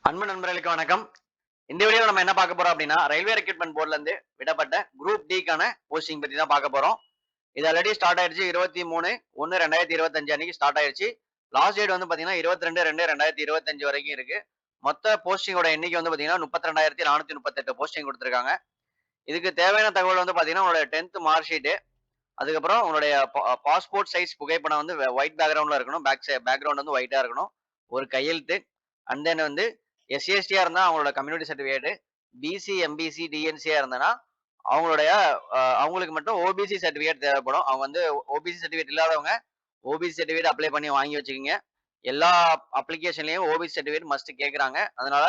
அன்பு நண்பர்களுக்கு வணக்கம். இந்த வீடியோல நம்ம என்ன பார்க்க போறோம் அப்படின்னா, ரயில்வே ரெக்ரூட்மெண்ட் போர்ட்ல இருந்து விடப்பட்ட குரூப் டிக்கான போஸ்டிங் பத்தி தான் பார்க்க போறோம். இது ஆல்ரெடி ஸ்டார்ட் ஆயிடுச்சு. 23/1/2025 அன்னைக்கு ஸ்டார்ட் ஆயிடுச்சு. லாஸ்ட் டேட் வந்து பாத்தீங்கன்னா 22/2/2025 வரைக்கும் இருக்கு. மொத்த போஸ்டிங்கோட எண்ணிக்கை வந்து பாத்தீங்கன்னா 32,438 போஸ்டிங் கொடுத்திருக்காங்க. இதுக்கு தேவையான தகவல் வந்து பாத்தீங்கன்னா உங்களோட 10th மார்க் ஷீட், அதுக்கப்புறம் உங்களுடைய பாஸ்போர்ட் சைஸ் புகைப்படம் வந்து ஒயிட் பேக்ரவுண்ட்ல இருக்கணும். பேக்ரவுண்ட் வந்து ஒயிட்டா இருக்கணும். ஒரு கையெழுத்து, அண்ட் தென் வந்து எஸ்சிஎஸ்டியா இருந்தா அவங்களோட கம்யூனிட்டி சர்டிபிகேட், பிசி, எம்பிசி, டிஎன்சியா இருந்தனா அவங்களுடைய அவங்களுக்கு மட்டும் ஓபிசி சர்டிபிகேட் தேவைப்படும். அவங்க வந்து ஓபிசி சர்டிபிகேட் இல்லாதவங்க ஓபிசி சர்டிபிகேட் அப்ளை பண்ணி வாங்கி வச்சுக்கோங்க. எல்லா அப்ளிகேஷன்லயும் ஓபிசி சர்டிபிகேட் மஸ்ட் கேக்குறாங்க. அதனால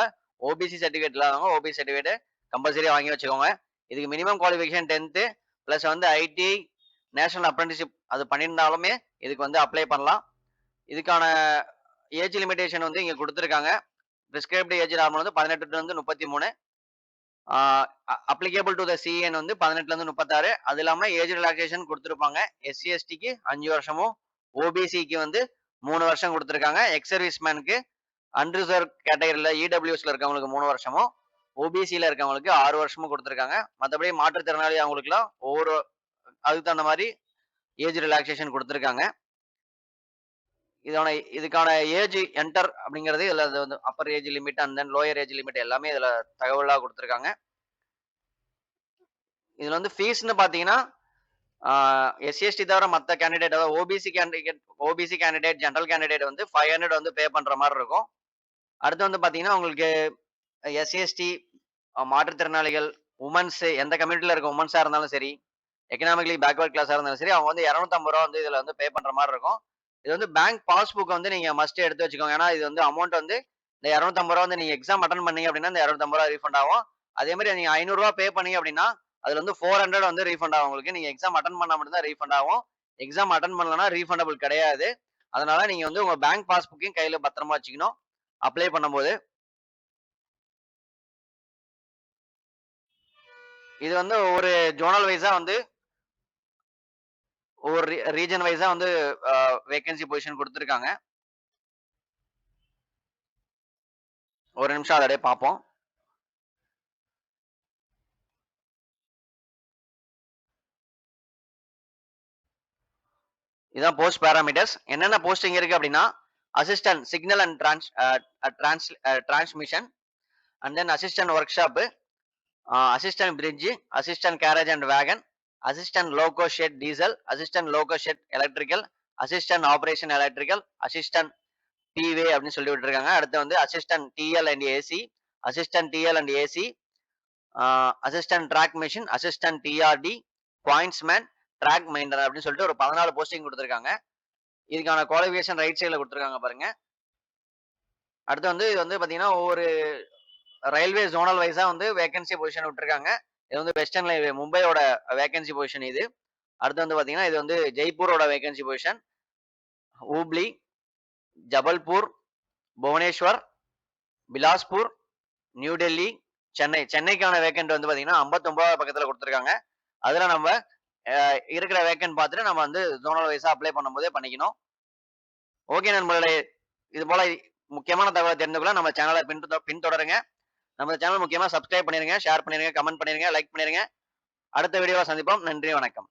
ஓபிசி சர்டிபிகேட் இல்லாதவங்க ஓபிசி சர்டிபிகேட் கம்பல்சரியா வாங்கி வச்சுக்கோங்க. இதுக்கு மினிமம் குவாலிஃபிகேஷன் 10th பிளஸ் வந்து ஐடி, நேஷனல் அப்ரண்டிஸ்ஷிப் அது பண்ணியிருந்தாலுமே இதுக்கு வந்து அப்ளை பண்ணலாம். இதுக்கான ஏஜ் லிமிடேஷன் வந்து இங்க கொடுத்துருக்காங்க. பிரிஸ்கிரைப்டு ஏஜ் நார்மல் வந்து 18 to 33. Applicable to the CN வந்து 18ல இருந்து 36. அது இல்லாம ஏஜ் ரிலாக்ஸேஷன் கொடுத்துருப்பாங்க. எஸ்சி எஸ்டிக்கு 5 வருஷமும், ஓபிசிக்கு வந்து 3 வருஷம் கொடுத்துருக்காங்க. எக்ஸ் சர்வீஸ் மேனுக்கு அன்ரிசர்வ் கேட்டகரியில இடபிள்யூஎஸ்ல இருக்கவங்களுக்கு 3 வருஷமும், ஓபிசியில இருக்கவங்களுக்கு 6 வருஷமும் கொடுத்துருக்காங்க. மற்றபடி மாற்றுத்திறனாளி அவங்களுக்குலாம் ஒவ்வொரு அதுக்கு தகுந்த மாதிரி ஏஜ் ரிலாக்ஸேஷன் கொடுத்துருக்காங்க. இதுக்கான ஏஜ் என்டர் அப்படிங்கிறது இதுல வந்து upper age limit and then lower age limit எல்லாமே இதுல தகவலா கொடுத்துருக்காங்க. இதுல வந்து ஃபீஸ்னு பாத்தீங்கன்னா எஸ்சிஎஸ்டி தவிர மற்ற கேண்டிடேட், அதாவது ஓபிசி கேண்டிடேட், ஜெனரல் கேண்டிடேட் வந்து 500 வந்து பே பண்ற மாதிரி இருக்கும். அடுத்து வந்து பாத்தீங்கன்னா உங்களுக்கு எஸ்சிஎஸ்டி, மாற்றுத்திறனாளிகள், உமன்ஸ், எந்த கம்யூனிட்டியில இருக்க உமன்ஸா இருந்தாலும் சரி, எக்கனாமிக்கலி பேக்வர்ட் கிளாஸா இருந்தாலும் சரி, அவங்க வந்து 250 ரூபா வந்து இதுல வந்து பே பண்ற மாதிரி இருக்கும். இது வந்து பேங்க் பாஸ்புக் வந்து நீங்க மஸ்ட் எடுத்து வச்சுக்கோங்க. ஏன்னா இது வந்து அமௌண்ட் வந்து இந்த 250 ரூபா வந்து நீங்க எக்ஸாம் அட்டன் பண்ணீங்க அப்படின்னா இந்த 250 ரூபா ரீஃபண்ட் ஆகும். அதே மாதிரி நீங்க 500 ரூபா பே பண்ணீங்க அப்படின்னா அதுல வந்து 400 வந்து ரீஃபண்ட் ஆகும் உங்களுக்கு. நீங்க எக்ஸாம் அட்டன் பண்ணா மட்டும் தான் ரீஃபண்ட் ஆகும். எக்ஸாம் அட்டன் பண்ணலன்னா ரீஃபண்டபிள் கிடையாது. அதனால நீங்க வந்து உங்க பேங்க் பாஸ்புக்கையும் கையில பத்திரமா வச்சுக்கணும் அப்ளை பண்ணும்போது. இது வந்து ஒரு ஜோனல் வைஸா வந்து ஒவ்வொரு ரீஜன் வைஸா வந்து வேகன்சி பொசிஷன் கொடுத்துருக்காங்க. ஒரு நிமிஷம் அதோடய பார்ப்போம். இதான் போஸ்ட் பேராமீட்டர்ஸ். என்னென்ன போஸ்டிங் இருக்கு அப்படின்னா, assistant signal and transmission, and then assistant workshop, assistant bridge, assistant carriage and wagon, assistant loco shed diesel, assistant loco shed electrical, assistant operation electrical, assistant P way அப்படின்னு சொல்லி விட்டுருக்காங்க. அடுத்து வந்து assistant TL and AC, assistant TL and AC, assistant track machine, assistant TRD, pointsman, track maintainer அப்படின்னு சொல்லிட்டு ஒரு 14 posting கொடுத்துருக்காங்க. இதுக்கான குவாலிஃபிகேஷன் ரைட் சைடுல கொடுத்துருக்காங்க பாருங்க. அடுத்து வந்து இது வந்து பாத்தீங்கன்னா ஒவ்வொரு ரயில்வே ஜோனல் வைஸா வந்து வேகன்சி பொசிஷன் விட்டுருக்காங்க. இது வந்து வெஸ்டர்ன் ரயில்வே மும்பையோட வேகன்சி பொசிஷன் இது. அடுத்து வந்து பாத்தீங்கன்னா இது வந்து ஜெய்ப்பூரோட vacancy position, Hubli, Jabalpur, Bhubaneswar, Bilaspur, New Delhi, Chennai. சென்னைக்கான வேக்கன்ட் வந்து பாத்தீங்கன்னா 59 பக்கத்துல கொடுத்துருக்காங்க. அதுல நம்ம இருக்கிற வேக்கன்ட் பார்த்துட்டு நம்ம வந்து ஜோனல் வைஸா அப்ளை பண்ணும்போதே பண்ணிக்கணும். ஓகே நண்பர்களே, இது போல முக்கியமான தகவலை தெரிந்து கொள்ள நம்ம சேனலை பின்தொடருங்க. நம்ம சேனல் முக்கியமா சப்ஸ்கிரைப் பண்ணிருங்க, ஷேர் பண்ணிருங்க, கமெண்ட் பண்ணிருங்க, லைக் பண்ணிருங்க. அடுத்த வீடியோல சந்திப்போம். நன்றி, வணக்கம்.